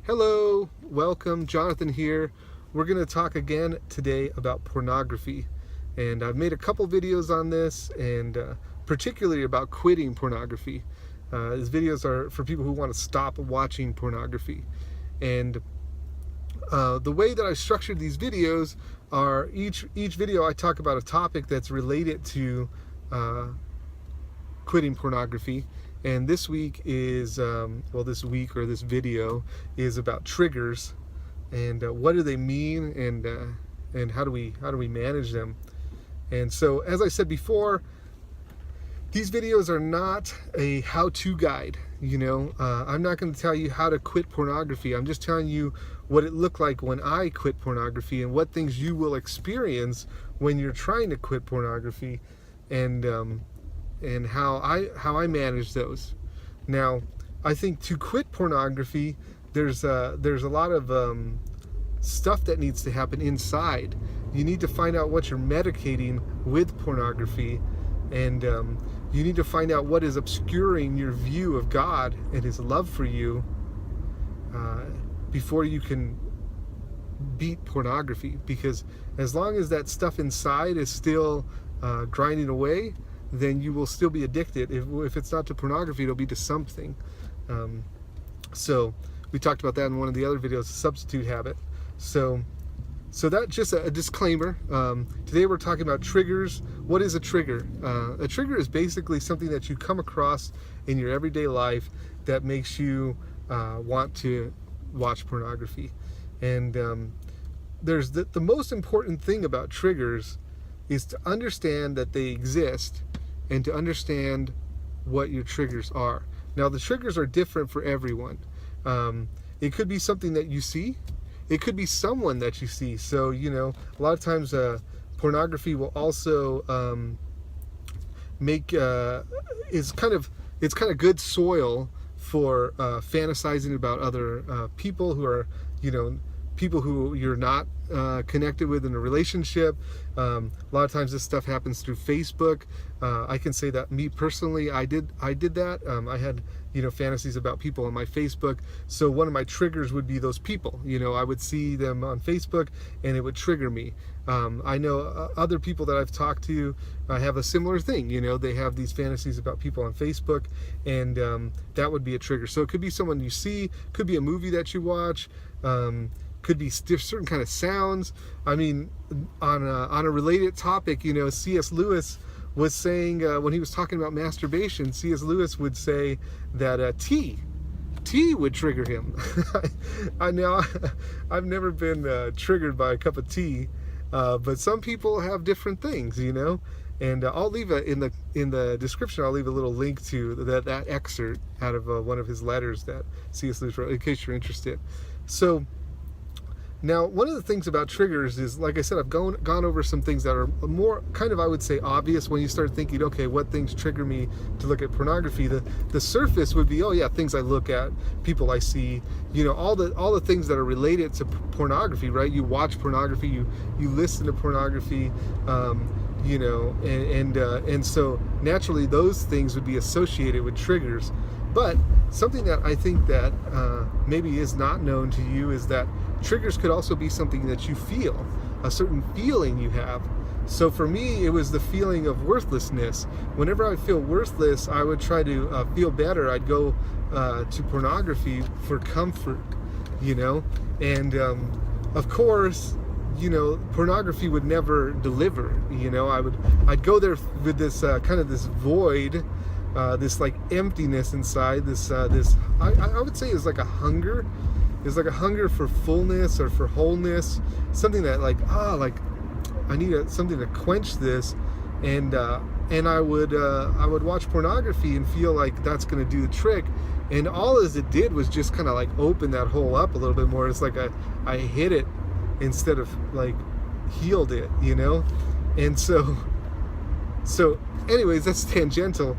Hello, welcome, Jonathan here. We're going to talk again today about pornography. And I've made a couple videos on this, and particularly about quitting pornography. These videos are for people who want to stop watching pornography. And the way that I structured these videos are each video I talk about a topic that's related to quitting pornography. And this week is, this video is about triggers and what do they mean, and how do we manage them. And so, as I said before, these videos are not a how-to guide. I'm not going to tell you how to quit pornography. I'm just telling you what it looked like when I quit pornography and what things you will experience when you're trying to quit pornography, and how I manage those. Now, I think to quit pornography, there's a lot of stuff that needs to happen inside. You need to find out what you're medicating with pornography, and you need to find out what is obscuring your view of God and His love for you before you can beat pornography. Because as long as that stuff inside is still grinding away, then you will still be addicted. If it's not to pornography, it'll be to something. So we talked about that in one of the other videos, the substitute habit. So that's just a disclaimer. Today we're talking about triggers. What is a trigger? A trigger is basically something that you come across in your everyday life that makes you want to watch pornography. And there's the most important thing about triggers is to understand that they exist and to understand what your triggers are. Now, the triggers are different for everyone. It could be something that you see. It could be someone that you see. So, a lot of times pornography will also it's kind of good soil for fantasizing about other people who are, people who you're not connected with in a relationship. A lot of times this stuff happens through Facebook. I can say that me personally, I did that. I had fantasies about people on my Facebook. So one of my triggers would be those people. I would see them on Facebook and it would trigger me. I know other people that I've talked to have a similar thing. They have these fantasies about people on Facebook, and that would be a trigger. So it could be someone you see, could be a movie that you watch, could be certain kind of sounds. I mean, on a related topic, C.S. Lewis was saying, when he was talking about masturbation, C.S. Lewis would say that tea would trigger him. I've never been triggered by a cup of tea, but some people have different things, And I'll leave in the description. I'll leave a little link to that excerpt out of one of his letters that C.S. Lewis wrote, in case you're interested. So, now, one of the things about triggers is, like I said, I've gone over some things that are more kind of, I would say, obvious when you start thinking, okay, what things trigger me to look at pornography? The surface would be, oh yeah, things I look at, people I see, all the things that are related to pornography, right? You watch pornography, you listen to pornography, and so naturally those things would be associated with triggers. But something that I think that maybe is not known to you is that triggers could also be something that you feel, a certain feeling you have. So for me, it was the feeling of worthlessness. Whenever I feel worthless, I would try to feel better. I'd go to pornography for comfort, and of course, pornography would never deliver. I'd go there with this kind of this void, this like emptiness inside. This I would say is like a hunger. It's like a hunger for fullness or for wholeness. Something that I need something to quench this, and I would watch pornography and feel like that's going to do the trick. And all as it did was just kind of like open that hole up a little bit more. It's like I hit it instead of like healed it, And so anyways, that's tangential.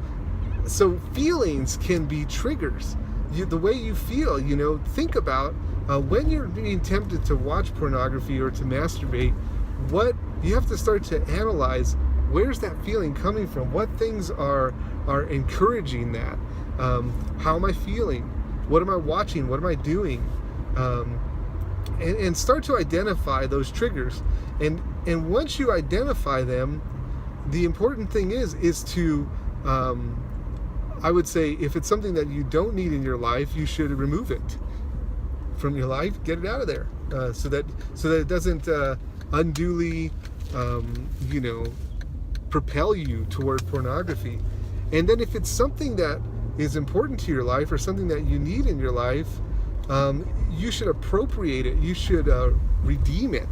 So feelings can be triggers. The way you feel, think about when you're being tempted to watch pornography or to masturbate, what you have to start to analyze, where's that feeling coming from? What things are encouraging that? How am I feeling? What am I watching? What am I doing? and start to identify those triggers. And once you identify them, the important thing is to I would say, if it's something that you don't need in your life, you should remove it from your life, get it out of there, so that it doesn't unduly propel you toward pornography. And then if it's something that is important to your life or something that you need in your life, you should appropriate it. You should redeem it.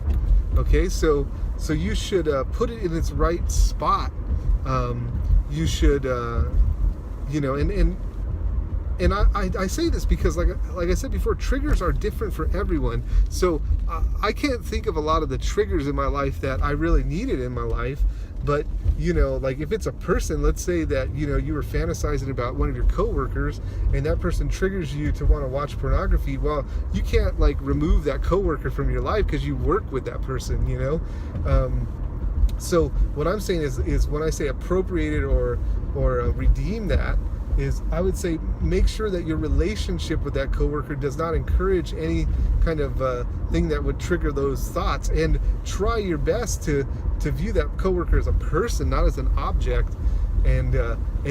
Okay, so you should put it in its right spot. You should, and I say this because, like I said before, triggers are different for everyone. So I can't think of a lot of the triggers in my life that I really needed in my life. But like if it's a person, let's say that you were fantasizing about one of your coworkers, and that person triggers you to want to watch pornography. Well, you can't like remove that coworker from your life because you work with that person. So what I'm saying is when I say appropriate it or redeem that, is I would say make sure that your relationship with that coworker does not encourage any kind of thing that would trigger those thoughts, and try your best to view that coworker as a person, not as an object, and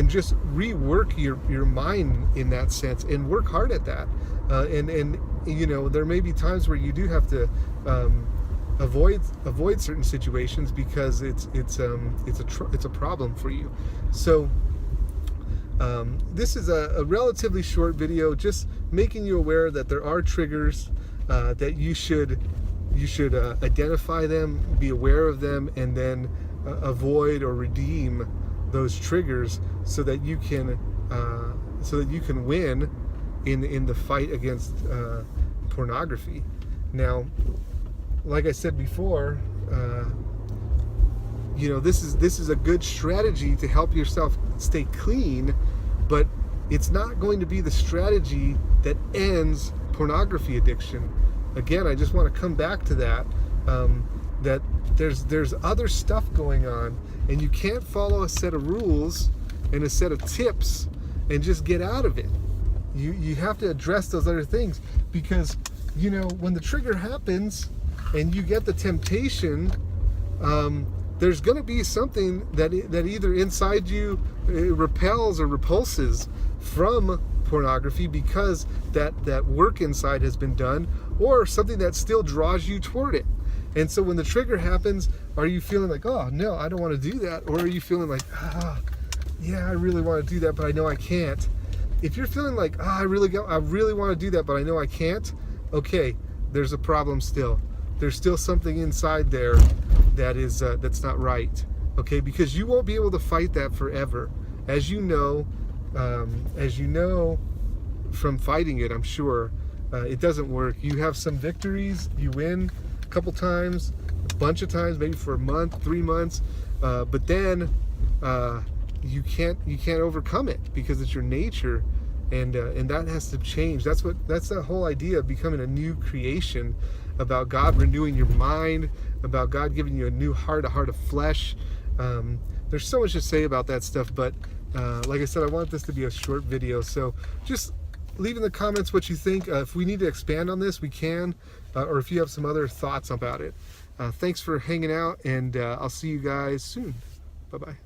just rework your mind in that sense, and work hard at that. And there may be times where you do have to avoid certain situations because it's a problem for you. So this is a relatively short video, just making you aware that there are triggers, that you should identify them, be aware of them, and then avoid or redeem those triggers so that you can win in the fight against pornography. Now, like I said before, this is a good strategy to help yourself stay clean, but it's not going to be the strategy that ends pornography addiction. Again, I just want to come back to that, that there's other stuff going on, and you can't follow a set of rules and a set of tips and just get out of it. You have to address those other things, because when the trigger happens and you get the temptation, there's going to be something that either inside you repels or repulses from pornography because that work inside has been done, or something that still draws you toward it. And so when the trigger happens, are you feeling like, oh no, I don't want to do that? Or are you feeling like, yeah, I really want to do that, but I know I can't? If you're feeling like, I really want to do that, but I know I can't, okay, there's a problem still. There's still something inside there that's not right, okay? Because you won't be able to fight that forever, as you know from fighting it. I'm sure it doesn't work. You have some victories, you win a couple times, a bunch of times, maybe for a month, 3 months, but then you can't overcome it because it's your nature, and that has to change. That's the whole idea of becoming a new creation, about God renewing your mind, about God giving you a new heart, a heart of flesh. There's so much to say about that stuff, but like I said, I want this to be a short video, so just leave in the comments what you think. If we need to expand on this, we can, or if you have some other thoughts about it. Thanks for hanging out, and I'll see you guys soon. Bye-bye.